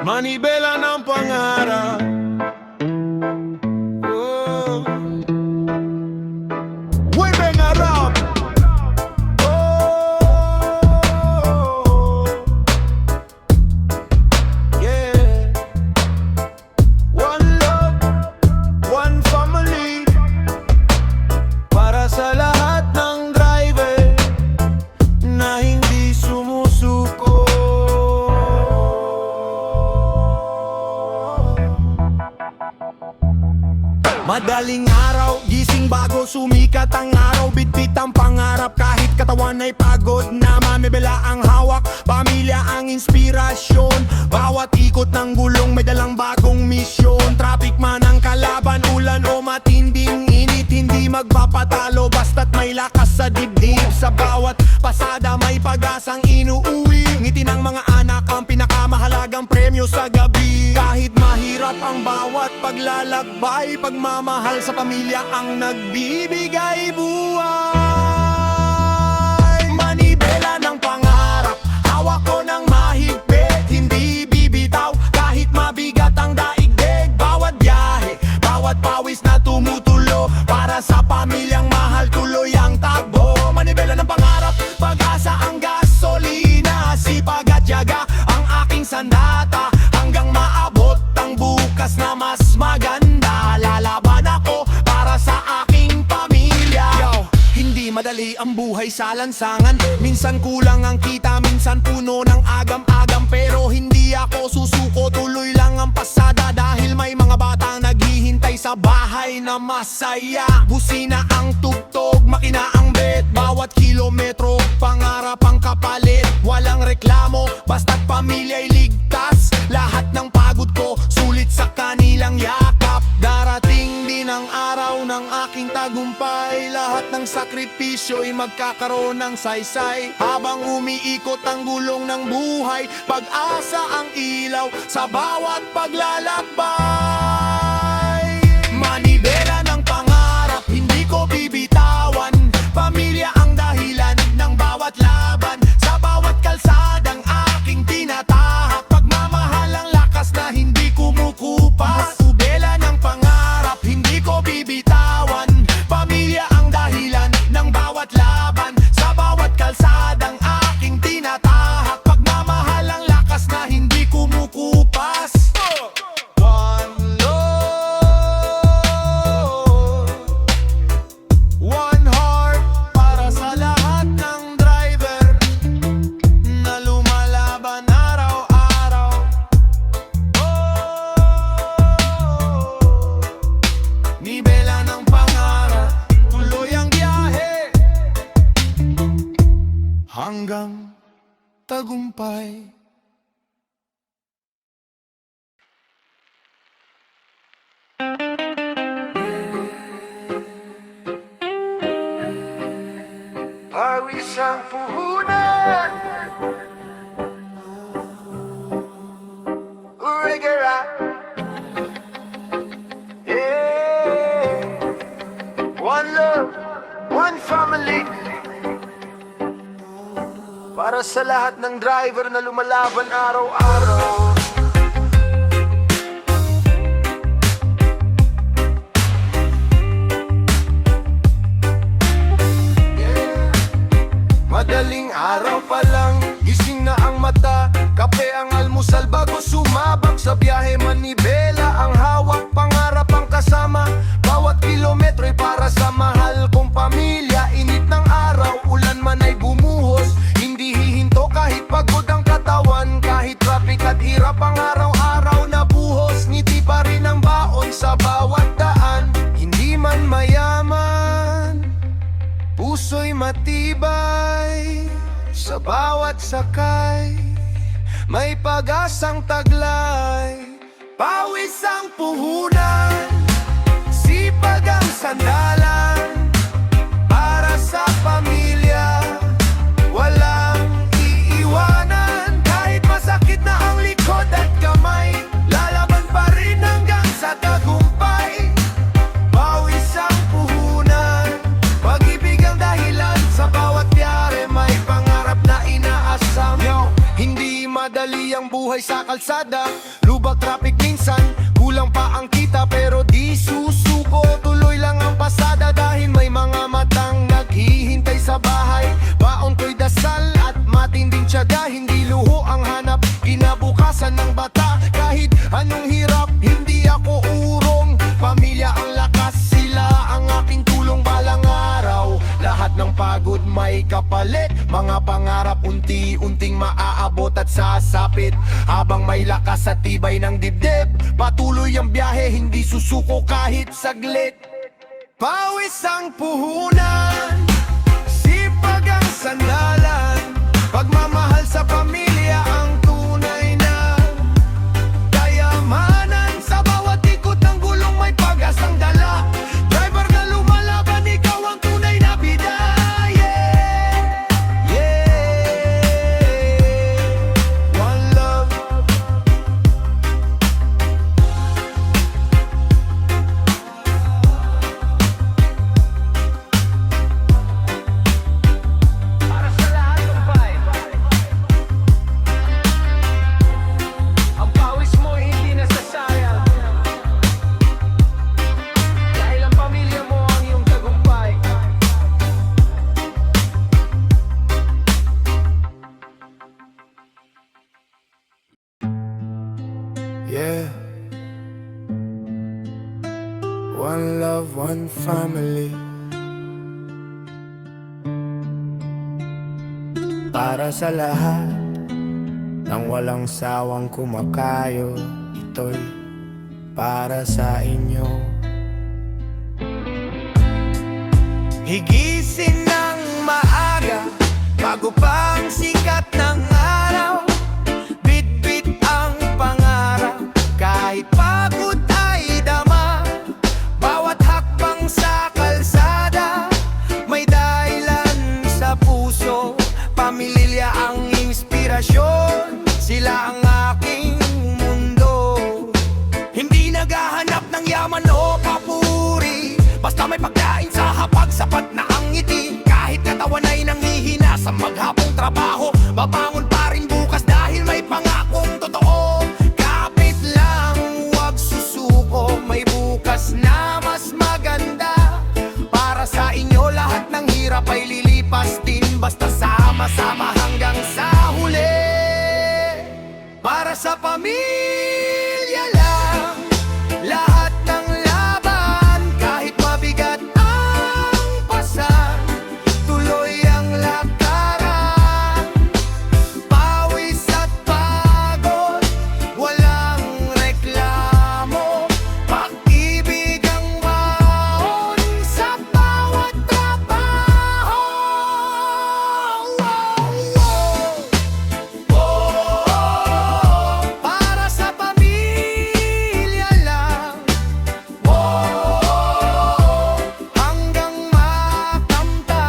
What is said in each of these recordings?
Manibela ng pangarap. Oh. Uy, bengarap. Oh. Yeah. One love, one family. Para sa lahat ng driver na hindi sumusuko. Madaling araw, gising bago sumikat ang araw. Bitbit ang pangarap kahit katawan ay pagod na. Mamibela ang hawak, pamilya ang inspirasyon. Bawat ikot ng gulong may dalang bagong misyon. Traffic man ang kalaban, ulan o matinding init, hindi magpapatalo basta't may lakas sa dibdib. Sa bawat pasada may pag-asang inuuwi. Ngiti ng mga anak ang pinakamahalagang premyo sa gabi. Kahit mahirap ang bawat paglalakbay, pagmamahal sa pamilya ang nagbibigay buhay. Manibela ng pangarap, hawak ko ng mahigpit, hindi bibitaw kahit mabigat ang daigdig. Bawat biyahe, bawat pawis na tumutulo, para sa pamilyang mahal tuloy ang takbo. Manibela ng pangarap, pag-asa ang gasolina, sipag at tiyaga ang aking sandata, hanggang maabot ang bukas na mas maganda. Lalaban ako para sa aking pamilya. Yo, hindi madali ang buhay sa lansangan. Minsan kulang ang kita, minsan puno ng agam-agam. Pero hindi ako susuko, tuloy lang ang pasada. Dahil may mga batang naghihintay sa bahay na masaya. Busina ang tugtog, makina ang bet. Bawat kilometro, pangarap ang kapalit. Walang reklamo, basta't pamilya'y ligtas. Lahat ng pagod ko, sulit sa kanilang yakap. Darating din ang araw ng aking tagumpay. Lahat ng sakripisyo'y magkakaroon ng saysay. Habang umiikot ang gulong ng buhay, pag-asa ang ilaw sa bawat paglalakbay. Manibela ng pangarap, hindi ko bibitawan. Pamilya ang dahilan ng bawat laban. Sa bawat kalsadang aking tinatahak, pagmamahal ang lakas na hindi kumukupas. Manibela ng pangarap, hindi ko bibitawan. Pamilya ang dahilan ng bawat laban. Sa bawat kalsadang aking tinatahak, pagmamahal ang lakas na hindi kumukupas. One love, one heart, para sa lahat ng driver na lumalaban araw-araw. Nibela ng pangarap, tuloy ang biyahe hanggang tagumpay. Pawis ang puhunan, Urigara. Yeah. One love, one family. Para sa lahat ng driver na lumalaban araw-araw. Madaling araw pa lang, gising na ang mata. Kape ang almusal bago sumabak sa biyahe. Manibela ang hawak, pangarap ang kasama. Bawat kilometro'y para sa mahal kong pamilya. Init ng araw, ulan man ay bumuhos. Hindi hihinto kahit pagod ang katawan. Kahit traffic at hirap ang araw-araw na buhos. Ngiti pa rin ang baon sa bawat daan. Hindi man mayaman, puso'y matibay. Sa bawat sakay, may pag-asang taglay. Pawis ang puhunan, sipag ang sandalan. Para sa pamilya, walang iiwanan. Kahit masakit na ang likod at kamay, lalaban pa rin hanggang sa tagumpay. Pawis ang puhunan, pag-ibig ang dahilan. Sa bawat biyare may pangarap na inaasam. Yo, hindi madali ang buhay sa kalsada. Lubak traffic minsan, kulang pa ang kita pero di susuko. Tuloy lang ang pasada dahil may mga matang naghihintay sa bahay. Baon ko'y dasal at matinding tiyaga, hindi luho ang hanap kinabukasan ng bata. Kahit anong hirap, hindi ako urong. Pamilya ang lakas, sila ang aking tulong balang araw. Lahat ng pagod may kapalit, mga pangarap unti-unting maaabot at sasapit. Habang may lakas at tibay ng dibdib, patuloy ang biyahe, hindi susuko kahit saglit. Pawis ang puhunan, sipag ang sandalan, pagmamahal sa pamilya ang tunay na kayamanan. Sa bawat ikot ng gulong may pag-asang dala, driver na lumalaban, ikaw ang tunay na bida. Yeah, yeah, one love. Para sa lahat ng vibe, ang pawis mo hindi nasasayang, dahil ang pamilya mo ang iyong tagumpay. Yeah, one love, one family. Para sa lahat ng walang sawang kumakayo, ito'y para sa inyo. Higisin ng maaga, bago pa ang sikat ng araw. Bit-bit ang pangarap, kahit pagod ay dama. Bawat hakbang sa kalsada, may dahilan sa puso. Pamilya ang inspirasyon, sila ang aking mundo. Hindi naghahanap ng yaman o papuri, basta may pagkain sa hapag, sapat na ang ngiti. Kahit katawan ay nanghihina sa maghapong trabaho, babangon pa rin bukas dahil may pangakong totoo. Kapit lang, huwag susuko, may bukas na mas maganda. Para sa inyo lahat ng hirap ay lilipas din, basta sama-sama hanggang sa huli. Para sa pamilya lang, lahat ng laban, kahit mabigat ang pasan, tuloy ang lakaran. Pawis at pagod, walang reklamo, pag-ibig ang baon sa bawat trabaho. Para sa pamilya lang, hanggang makamtan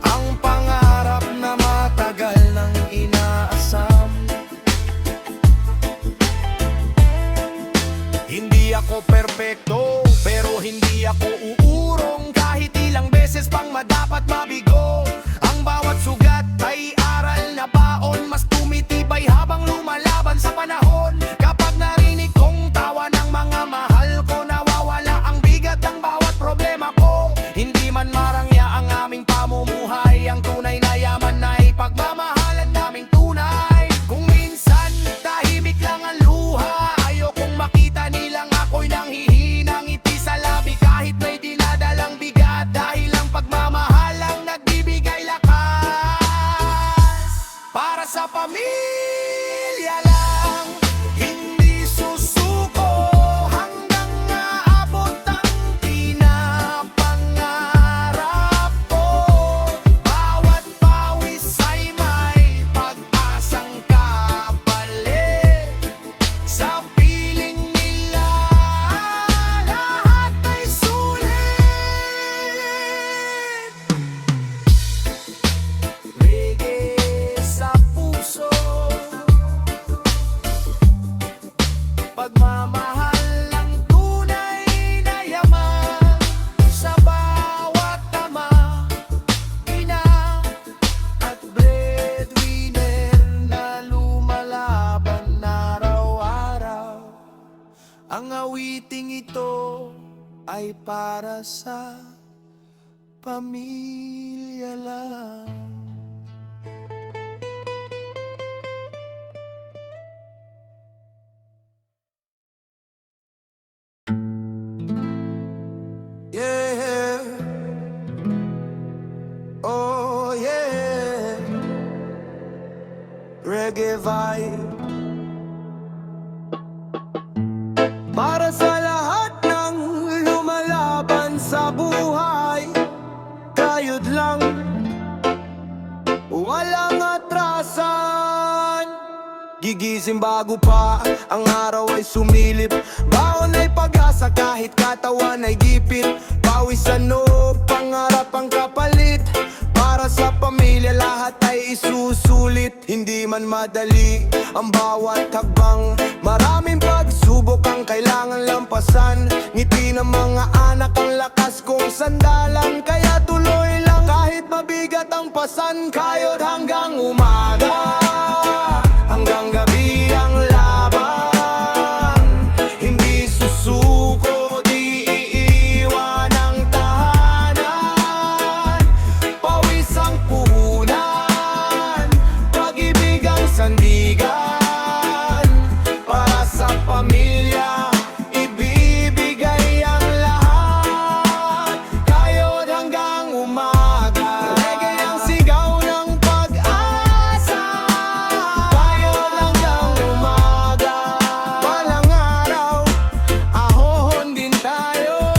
ang pangarap na matagal nang inaasam. Hindi ako perpekto, pero hindi ako uurong. Kahit ilang beses pang madapat mabigo, ang bawat sugat ay aral na baon. Mas tumitibay habang lumalaban sa panahon. Kapag narinig kong tawa ng mga mahal ko, nawawala ang bigat ng bawat problema ko. Hindi man marangya ang aming pamumuhay, ang tunay na yaman ay pagmamahalan naming tunay. Kung minsan tahimik lang ang luha, ayokong makita nilang ako'y nanghihinang ngiti sa labi. Kahit may dinadalang bigat, dahil ang pagmamahal ang nagbibigay lakas. Para sa pamilya lang, hindi susuko hanggang maabot ang pinapangarap ko. Bawat pawis ay may pag-asang kapalit. Sa piling nila, lahat ay sulit. Reggae sa puso, ay para sa pamilya lang. Yeah, oh yeah, reggae vibe. Para sa lahat ng lumalaban sa buhay, kayod lang, walang atrasan. Gigising bago pa ang araw ay sumilip, baon ay pag-asa kahit katawan ay gipit. Pawis ano, pangarap ang kapalit, para sa pamilya lahat ay isusulit. Hindi man madali ang bawat hakbang, maraming pagsubok ang kailangan lampasan. Ngiti ng mga anak ang lakas kong sandalan, kaya tuloy lang kahit mabigat ang pasan. Kayod hanggang umaga, hanggang gabi ang laban. Hindi susuko, di iiwan ang tahanan. Pawis ang puhunan, pag-ibig ang sandigan. Para sa pamilya, ibibigay ang lahat. Kayod hanggang umaga, reggae ang sigaw ng pag-asa. Kayod hanggang umaga, walang araw, ahon din tayo.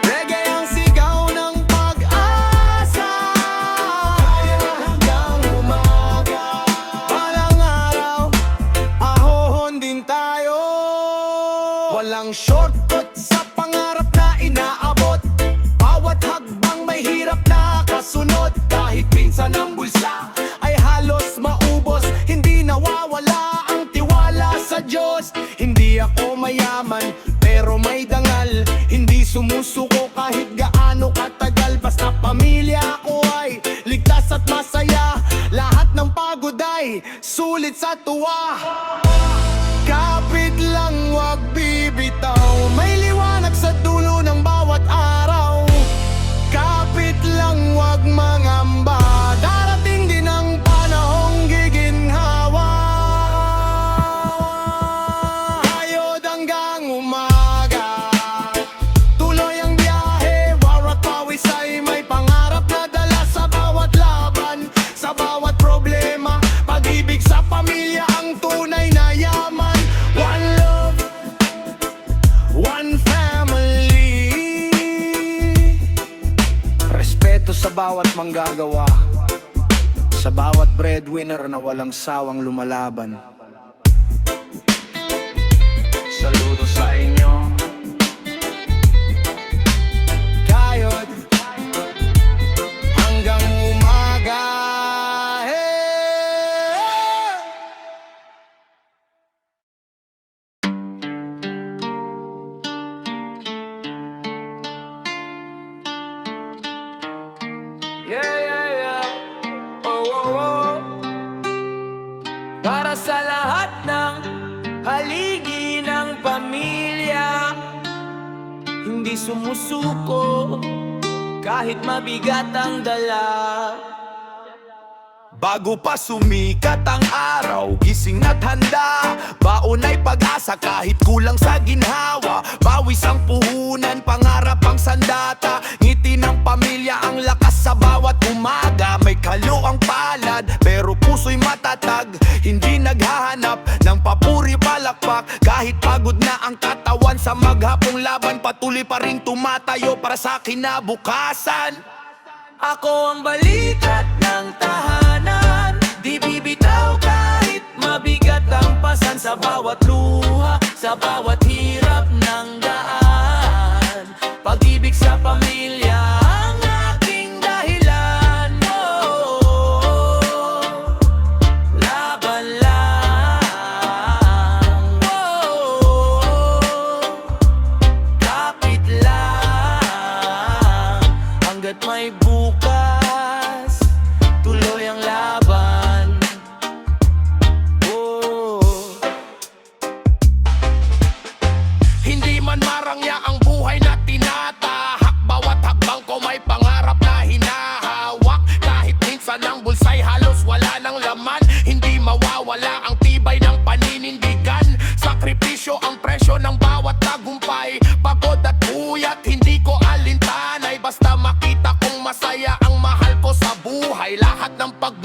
Reggae ang sigaw ng pag-asa. Kayod hanggang umaga, walang araw, ahon din tayo. Walang shortcut sa pangarap na inaabot, bawat hakbang may hirap na kasunod. Kahit minsan ang bulsa ay halos maubos, hindi nawawala ang tiwala sa Diyos. Hindi ako mayaman pero may dangal, hindi sumusuko kahit gaano katagal. Basta pamilya ko ay ligtas at masaya, lahat ng pagod ay sulit sa tuwa. Kapit lang, wag bibitaw, may liwanag sa dulo ng bawat araw. Kapit lang, wag mangamba, darating din ang panahong giginhawa. Kayod hanggang umaga, tuloy ang biyahe, bawat pawis ay may pangarap na dala. Sa bawat laban, sa bawat problema, pag-ibig sa pamilya ang tunay na yaman. One love, one family. Respeto sa bawat manggagawa, sa bawat breadwinner na walang sawang lumalaban. Saludo sa inyo. Kayod hanggang umaga. Yeah, yeah, yeah. Oh, oh, oh. Para sa lahat ng haligi ng pamilya, hindi sumusuko kahit mabigat ang dala. Bago pa sumikat ang araw, gising na't handa, baon ay pag-asa kahit kulang sa ginhawa. Bawis ang puhunan, pangarap ang sandata, ngiti ng pamilya ang lakas sa bawat umaga. May kalo ang palad, pero puso'y matatag, hindi naghahanap ng papuri palakpak. Kahit pagod na ang katawan sa maghapong laban, patuloy pa rin tumatayo para sa kinabukasan. Ako ang balikat ng tahanan, di bibitaw kahit mabigat ang pasan. Sa bawat luha, sa bawat hirap ng daan, pag-ibig sa pamilya ang aking dahilan. Oh, laban lang. Oh, kapit lang, hanggat may bukas, tuloy ang laban. Oh, hindi man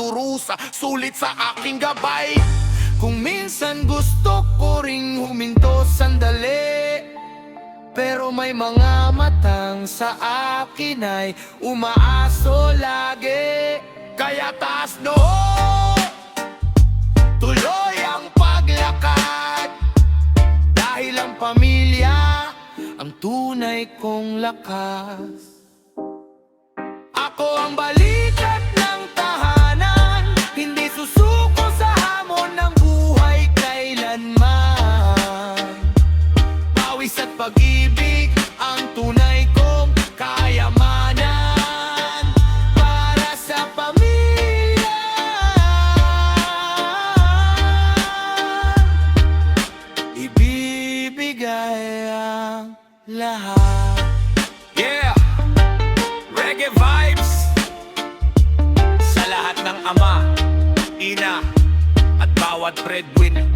durusa, sulit sa aking gabay. Kung minsan gusto ko ring huminto sandali, pero may mga matang sa akin ay umaaso lagi. Kaya taas noo, tuloy ang paglakad. Dahil ang pamilya ang tunay kong lakas. Ako ang balikat ng tahanan, hindi susuko sa hamon ng buhay kailanman. Pawis at pag-ibig ang tunay kong kayamanan para sa pamilya. Ibibigay ang lahat. Yeah! Reggae vibes sa lahat ng ama, ina, at bawat breadwinner.